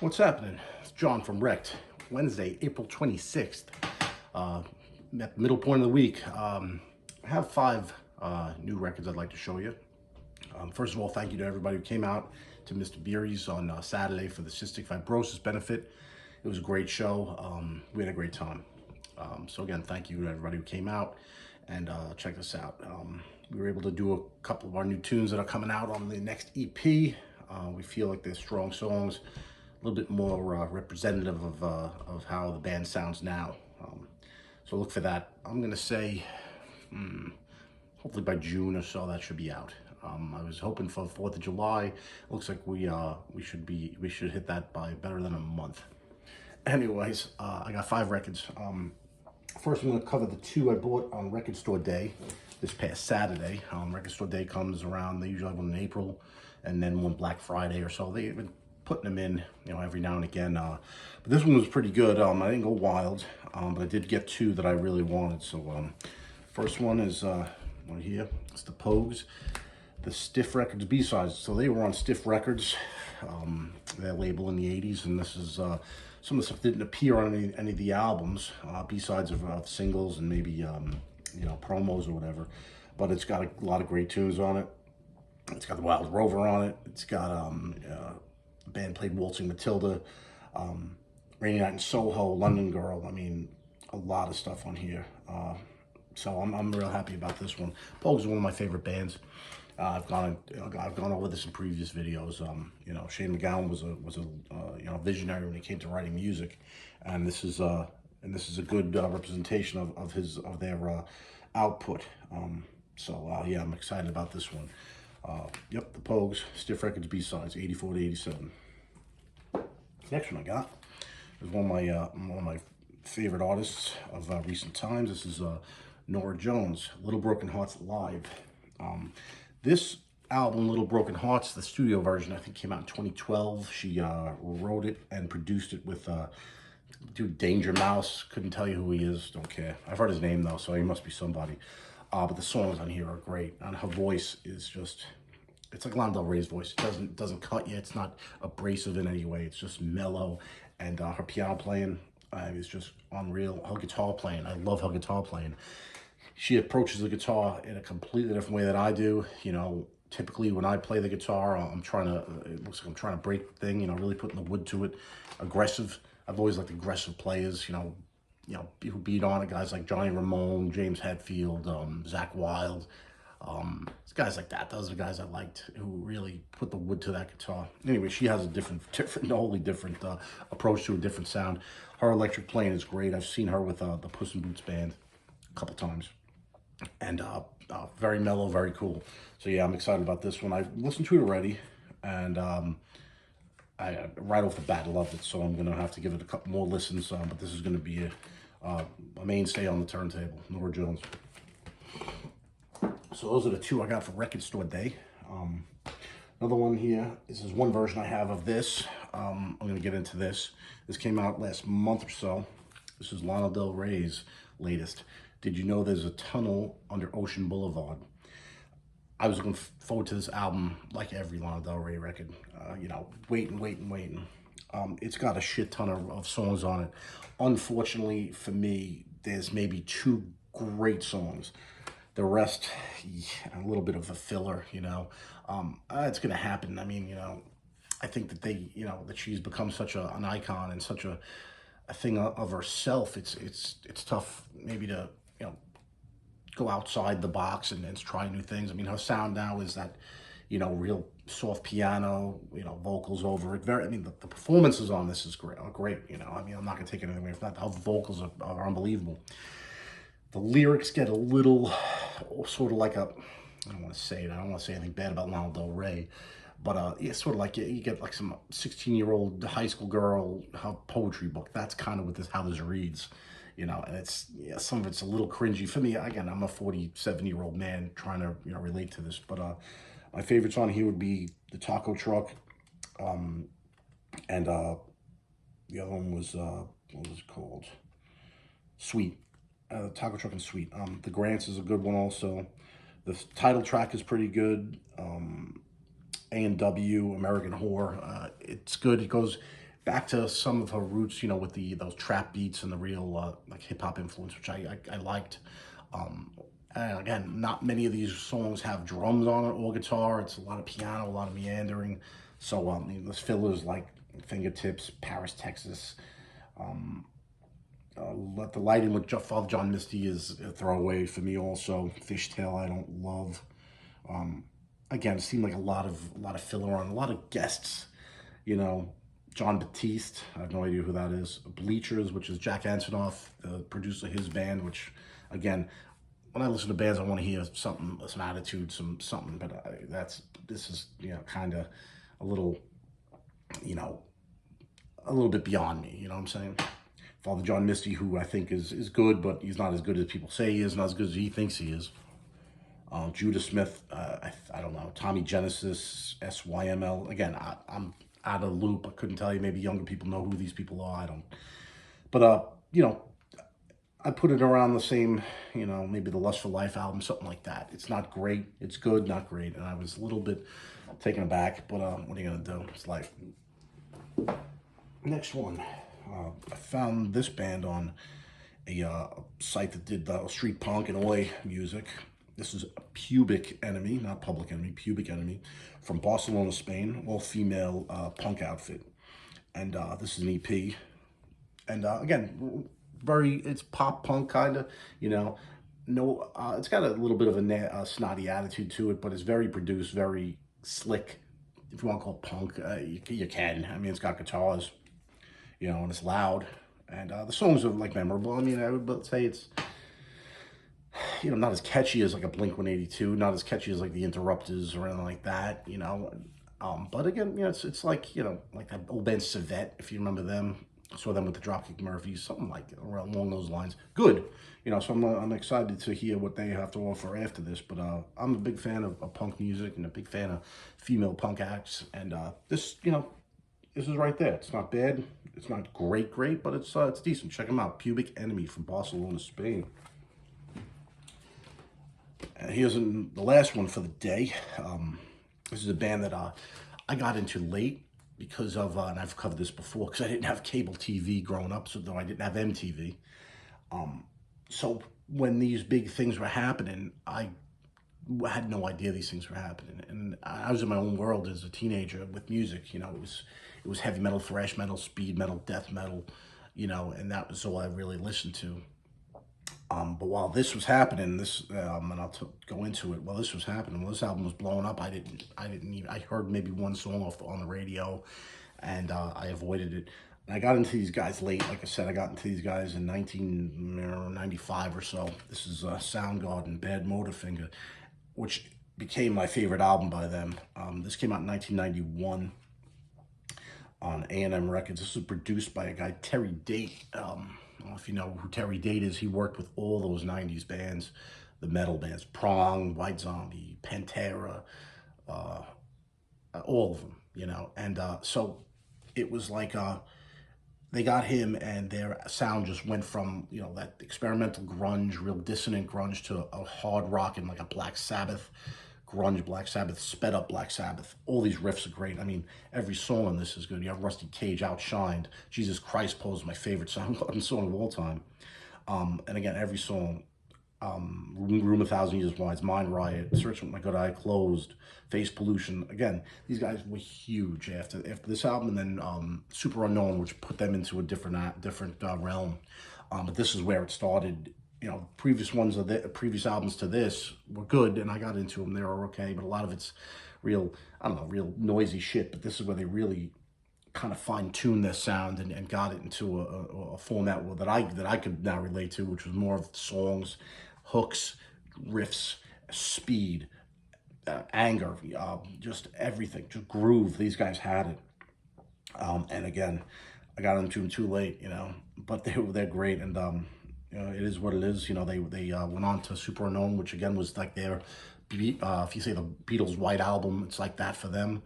What's happening? It's John from Wrecked. Wednesday, April 26th. At the middle point of the week. I have five new records I'd like to show you. First of all, thank you to everybody who came out to Mr. Beery's on Saturday for the cystic fibrosis benefit. It was a great show. We had a great time. So again, thank you to everybody who came out and check this out. We were able to do a couple of our new tunes that are coming out on the next EP. We feel like they're strong songs, a little bit more representative of how the band sounds now. So look for that. I'm gonna say, hopefully by June or so that should be out. I was hoping for 4th of July. Looks like we should hit that by better than a month. Anyways, I got 5 records. First, I'm going to cover the 2 I bought on Record Store Day this past Saturday. Record Store Day comes around, they usually have one in April, and then one Black Friday or so. They've been putting them in, every now and again. But this one was pretty good. I didn't go wild, but I did get 2 that I really wanted. So, first one is right here. It's the Pogues, the Stiff Records B-sides. So they were on Stiff Records, their label in the 80s, and this is some of the stuff didn't appear on any of the albums, B-sides of singles and maybe promos or whatever. But it's got a lot of great tunes on it. It's got the Wild Rover on it. It's got the band played Waltzing Matilda, Rainy Night in Soho, London Girl. I mean, a lot of stuff on here. So I'm real happy about this one. Pogues is one of my favorite bands. I've gone over this in previous videos. Shane MacGowan was a visionary when it came to writing music, and this is a good representation of their output. Yeah, I'm excited about this one. Yep, the Pogues, Stiff Records B-sides, 84 to 87. Next one I got is one of my favorite artists of recent times. This is Norah Jones, Little Broken Hearts Live. This album, Little Broken Hearts, the studio version, I think came out in 2012. She wrote it and produced it with dude Danger Mouse. Couldn't tell you who he is, don't care. I've heard his name though, so he must be somebody. But the songs on here are great, and her voice is just, it's like Lana Del Rey's voice. It doesn't cut you, it's not abrasive in any way, it's just mellow, and her piano playing is just unreal. Her guitar playing, I love her guitar playing. She approaches the guitar in a completely different way than I do. Typically when I play the guitar, it looks like I'm trying to break the thing, really putting the wood to it. Aggressive. I've always liked aggressive players, who beat on it, guys like Johnny Ramone, James Hetfield, Zakk Wylde. Guys like that. Those are the guys I liked who really put the wood to that guitar. Anyway, she has a wholly different approach to a different sound. Her electric playing is great. I've seen her with the Puss in Boots band a couple times. And very mellow, very cool. So yeah, I'm excited about this one. I listened to it already, and I right off the bat loved it. So I'm gonna have to give it a couple more listens. But this is gonna be a mainstay on the turntable. Norah Jones. So those are the 2 I got for Record Store Day. Another one here. This is one version I have of this. I'm gonna get into this. This came out last month or so. This is Lana Del Rey's latest. Did you know there's a tunnel under Ocean Boulevard? I was looking forward to this album like every Lana Del Rey record. Waiting. It's got a shit ton of songs on it. Unfortunately for me, there's maybe 2 great songs. The rest, a little bit of a filler, It's gonna happen. I mean, I think that that she's become such an icon and such a thing of herself. It's tough maybe to go outside the box and try new things. I mean, her sound now is that real soft piano, vocals over it. The performances on this are great. I'm not gonna take anything away from that. Her vocals are unbelievable. The lyrics get a little sort of like I don't want to say it. I don't want to say anything bad about Lana Del Rey, but it's sort of like you get like some 16-year-old high school girl poetry book. That's kind of how this reads, and it's some of it's a little cringy for me. Again, I'm a 47-year-old man trying to relate to this, but my favorites on here would be the Taco Truck, and the other one was what was it called? Sweet. Taco Truck and Sweet. The Grants is a good one also. The title track is pretty good. A&W, American Whore. It's good. It goes back to some of her roots, you know, with those trap beats and the real like hip hop influence, which I liked. And again, not many of these songs have drums on it or guitar. It's a lot of piano, a lot of meandering. So those fillers like Fingertips, Paris, Texas. Let the Lighting with Father John Misty is a throwaway for me also. Fishtail I don't love. Again, it seemed like a lot of filler on a lot of guests. You know, John Batiste, I have no idea who that is. Bleachers, which is Jack Antonoff, the producer of his band, which, again, when I listen to bands, I want to hear something, some attitude, something, but this is, you know, kind of a little, you know, a little bit beyond me, you know what I'm saying? Father John Misty, who I think is good, but he's not as good as people say he is, not as good as he thinks he is. Judah Smith, I don't know, Tommy Genesis, SYML. Again, I'm out of the loop. I couldn't tell you. Maybe younger people know who these people are. I don't. But, you know, I put it around the same, you know, maybe the Lust for Life album, something like that. It's not great. It's good, not great. And I was a little bit taken aback, but what are you going to do? It's life. Next one. I found this band on a site that did street punk and oi music. This is Pubic Enemy, not Public Enemy, Pubic Enemy, from Barcelona, Spain, all-female punk outfit. And this is an EP. And again, it's pop punk kind of, you know. No, it's got a little bit of a snotty attitude to it, but it's very produced, very slick. If you want to call it punk, you can. I mean, it's got guitars, you know, and it's loud. And the songs are, like, memorable. I mean, I would say it's, you know, not as catchy as like a Blink-182, not as catchy as like the Interrupters or anything like that, you know. But again, you know, it's like, you know, like that old band Civet, if you remember them. I saw them with the Dropkick Murphys, something like along those lines. Good, you know. So I'm excited to hear what they have to offer after this. But I'm a big fan of punk music and a big fan of female punk acts. And this, you know, this is right there. It's not bad. It's not great, but it's decent. Check them out. Pubic Enemy from Barcelona, Spain. Here's the last one for the day. This is a band that I got into late because of, and I've covered this before, because I didn't have cable TV growing up, so though I didn't have MTV. So when these big things were happening, I had no idea these things were happening. And I was in my own world as a teenager with music. You know, it was heavy metal, thrash metal, speed metal, death metal, you know, and that was all I really listened to. But while this was happening, and I'll go into it. While this was happening, while this album was blowing up, I heard maybe one song on the radio, and I avoided it. And I got into these guys late. Like I said, I got into these guys in 1995 or so. This is Soundgarden, Bad Motorfinger, which became my favorite album by them. This came out in 1991 on A&M Records. This was produced by a guy, Terry Date. I don't know if you know who Terry Date is. He worked with all those 90s bands, the metal bands, Prong, White Zombie, Pantera, all of them, you know. And so it was like they got him, and their sound just went from, you know, that experimental grunge, real dissonant grunge, to a hard rock and like a Black Sabbath grunge, Black Sabbath, sped up Black Sabbath. All these riffs are great. I mean, every song on this is good. You have Rusty Cage, Outshined. Jesus Christ Pose, my favorite Soundgarden song of all time. And again, every song, Room 1,000 Years Wide, Mind Riot, Search With My Good Eye Closed, Face Pollution. Again, these guys were huge after this album, and then Super Unknown, which put them into a different realm. But this is where it started. You know, previous albums to this were good, and I got into them. They were okay, but a lot of it's real, I don't know, real noisy shit. But this is where they really kind of fine-tuned their sound and got it into a format that I could now relate to, which was more of songs, hooks, riffs, speed, anger, just everything, just groove. These guys had it. And again, I got into them too late, you know, but they're great. And it is what it is. You know, they went on to Super Unknown, which again was like their, if you say the Beatles' White Album, it's like that for them.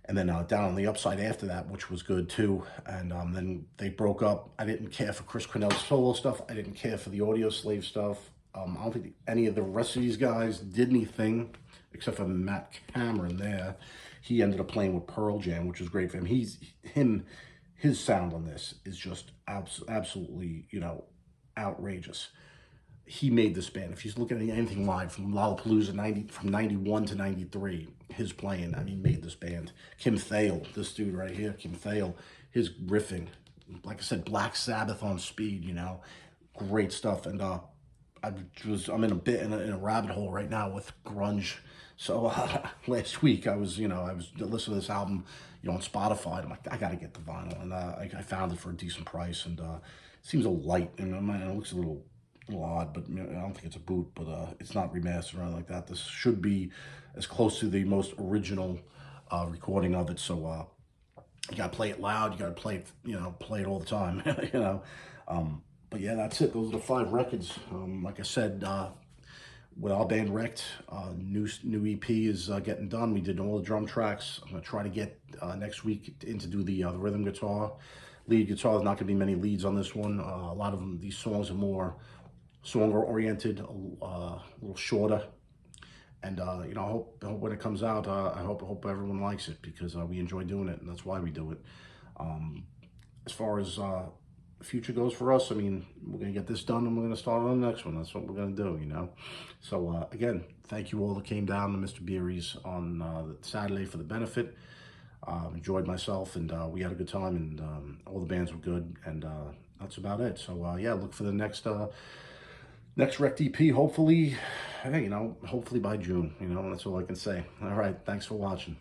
And then Down on the Upside after that, which was good too. And then they broke up. I didn't care for Chris Cornell's solo stuff. I didn't care for the Audioslave stuff. I don't think any of the rest of these guys did anything except for Matt Cameron there. He ended up playing with Pearl Jam, which was great for him. his sound on this is just absolutely, you know, outrageous. He made this band. If you look at anything live from Lollapalooza 90, from 91 to 93, his playing, I mean, made this band. Kim Thayil, this dude right here, Kim Thayil, his riffing, like I said, Black Sabbath on speed, you know, great stuff. And I'm in a rabbit hole right now with grunge. So last week I was listening to this album, you know, on Spotify. I'm like, I gotta get the vinyl, and I found it for a decent price, and it seems a little light, and it looks a little odd, but you know, I don't think it's a boot, but it's not remastered or anything like that. This should be as close to the most original recording of it. So you gotta play it loud. You gotta play it, you know, play it all the time, you know. But yeah, that's it. Those are the 5 records. Like I said, with our band Wrecked, new EP is getting done. We did all the drum tracks. I'm gonna try to get next week in to do the rhythm guitar. Lead guitar, there's not gonna be many leads on this one. A lot of them, these songs are more song oriented, a little shorter. And you know, I hope when it comes out, I hope everyone likes it, because we enjoy doing it, and that's why we do it. As far as the future goes for us, I mean, we're gonna get this done, and we're gonna start on the next one. That's what we're gonna do, you know. So again, thank you all that came down to Mr. Beery's on Saturday for the benefit. Enjoyed myself, and we had a good time, and all the bands were good, and that's about it. So yeah, look for the next Wrecked EP, hopefully, hey, you know, hopefully by June, you know, that's all I can say. All right, thanks for watching.